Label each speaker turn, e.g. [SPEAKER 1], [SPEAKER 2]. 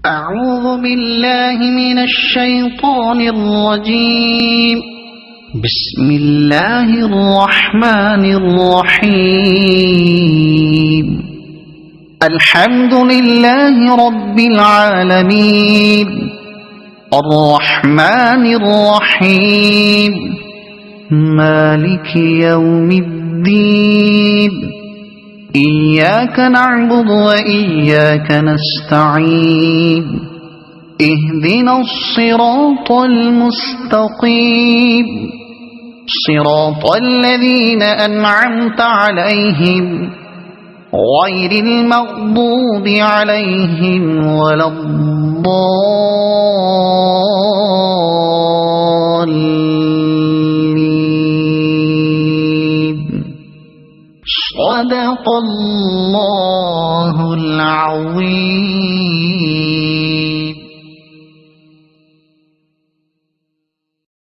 [SPEAKER 1] أعوذ بالله من الشيطان الرجيم. بسم الله الرحمن الرحيم. الحمد لله رب العالمين الرحمن الرحيم مالك يوم الدين إياك نعبد وإياك نستعين اهدنا الصراط المستقيم صراط الذين أنعمت عليهم غير المغضوب عليهم ولا الضالين. صدق الله العظيم.